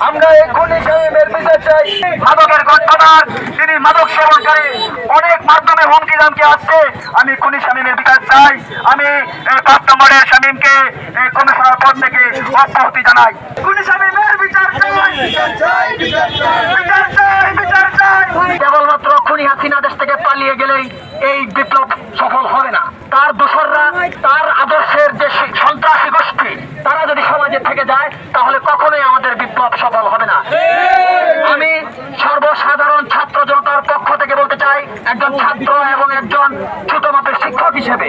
আমরা এই খুনি শামীমের বিচার চাই। মাদকের গডফাদার, তিনি মাদক সেবনকারী, অনেক মাধ্যমে হুমকি দামকি আসছে। আমি খুনি শামীমের বিচার চাই। আমি 5 নম্বরের শামীমকে কমিশনার পদ থেকে অব্যাহতি জানাই। খুনি শামীমের বিচার চাই, বিচার চাই, বিচার চাই, বিচার চাই, বিচার চাই। কেবলমাত্র খুনি হাসিনা দেশ থেকে পালিয়ে গেলেই এই বিপ্লব সফল হবে না। তার দোসররা, তার আদর্শের যে সন্ত্রাসী গোষ্ঠী, তারা যদি সমাজে থেকে যায় তাহলে কখনোই আমাদের বিপ্লব সফল হবে না। আমি সর্বসাধারণ ছাত্র জনতার পক্ষ থেকে বলতে চাই, একজন ছাত্র এবং একজন ছোট মাপের শিক্ষক হিসেবে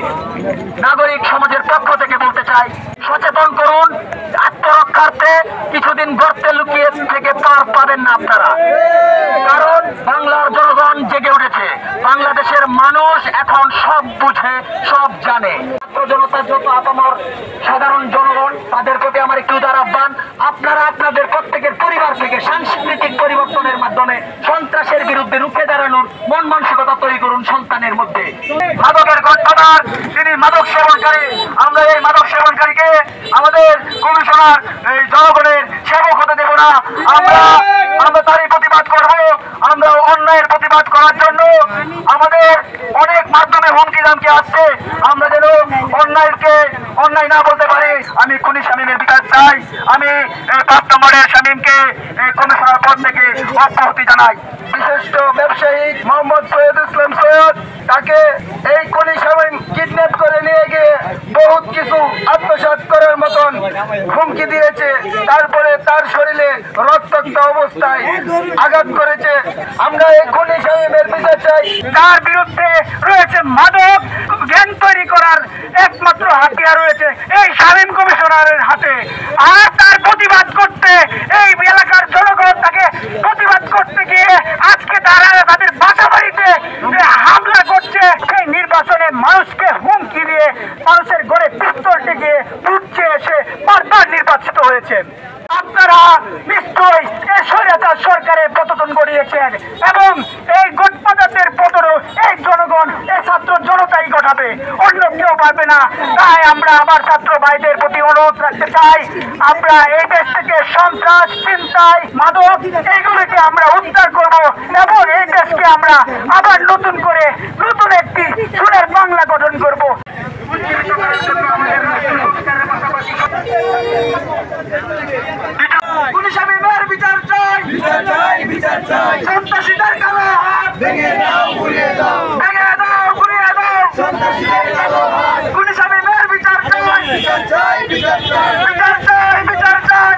নাগরিক সমাজের পক্ষ থেকে বলতে চাই, সচেতন করুন। আত্মরক্ষার্থে কিছুদিন গর্তে লুকিয়ে থেকে পার পাবেন না আপনারা। কারণ বাংলার জনগণ জেগে উঠেছে, বাংলাদেশের মানুষ এখন সব বুঝে, সব জানে। ছাত্র জনতার যত আপামর সাধারণ জনগণ, তাদের প্রতি আমার একটু উদার আহ্বান, আপনারা আপনাদের প্রত্যেকের পরিবার থেকে সাংস্কৃতিক পরিবর্তনের মাধ্যমে সন্ত্রাসের বিরুদ্ধে রুখে দাঁড়ানোর মন মানসিকতা তৈরি করুন সন্তানের মধ্যে। মাদকের গডফাদার, তিনি মাদক সেবনকারী, আমরা এই মাদক সেবনকারীকে আমাদের কমিশনার এই জনগণের সেবক হতে দেব না। আমরা তারই প্রতিবাদ করব। আমরা অন্যায়ের প্রতিবাদ করার জন্য আমাদের অনেক মাধ্যমে হুমকি দামকি আসছে। আমরা যেন অন্যায় না বলতে পারি। আমি খুনি শামীমের বিচার চাই। আমি 5 নম্বরের শামীমকে কমিশনার পদ থেকে অব্যাহতি জানাই। বিশিষ্ট ব্যবসায়ী মোহাম্মদ সৈয়দ ইসলাম সৈয়দ, তাকে এই খুনি শামীম কিডন্যাপ করে নিয়ে গিয়ে বহুত কিছু আত্মসাৎ করার মতন হুমকি দিয়েছে। তারপরে তার শরীরে রক্তাক্ত অবস্থায় আঘাত করেছে। আমরা এই খুনি শামীমের বিচার চাই। তার বিরুদ্ধে রয়েছে মাদক জ্ঞান তৈরি করার একমাত্র হাতিয়ার রয়েছে এই শামীম কমিশনারের হাতে। আর তার প্রতিবাদ করতে এই এলাকার জনগণ তাকে প্রতিবাদ করতে গিয়ে আজকে তারা তাদের বাসা বাড়িতে হামলা করছে। সেই নির্বাচনে মানুষকে হুমকি দিয়ে মানুষের ঘরে পিস্তল টিকিয়ে লুটছে এসে বারবার নির্বাচিত হয়েছে। আপনারা নিশ্চয়ই এই স্বৈরাচার সরকারের পতন ঘটিয়েছেন এবং এই গডফাদারদের পতনও এই জনগণ, এই ছাত্র জনতাই ঘটাবে, অন্য কেউ পারবে না। তাই আমরা আমার ছাত্র ভাইদের প্রতি অনুরোধ রাখতে চাই, আমরা এই দেশ থেকে সন্ত্রাস, ছিনতাই, মাদক এইগুলিকে আমরা উদ্ধার করব এবং এই দেশকে আমরা আবার নতুন করে নতুন একটি সোনার বাংলা গঠন করব। খুনি শামীমের বিচার চাই, বিচার চাই, বিচার চাই। সন্ত্রাসীদের কালো হাত ভেঙে দাও, ঘুরিয়ে দাও, ভেঙে দাও, ঘুরিয়ে দাও। সন্ত্রাসীদের কালো হাত। খুনি শামীমের বিচার চাই, বিচার চাই, বিচার চাই, বিচার চাই, বিচার চাই।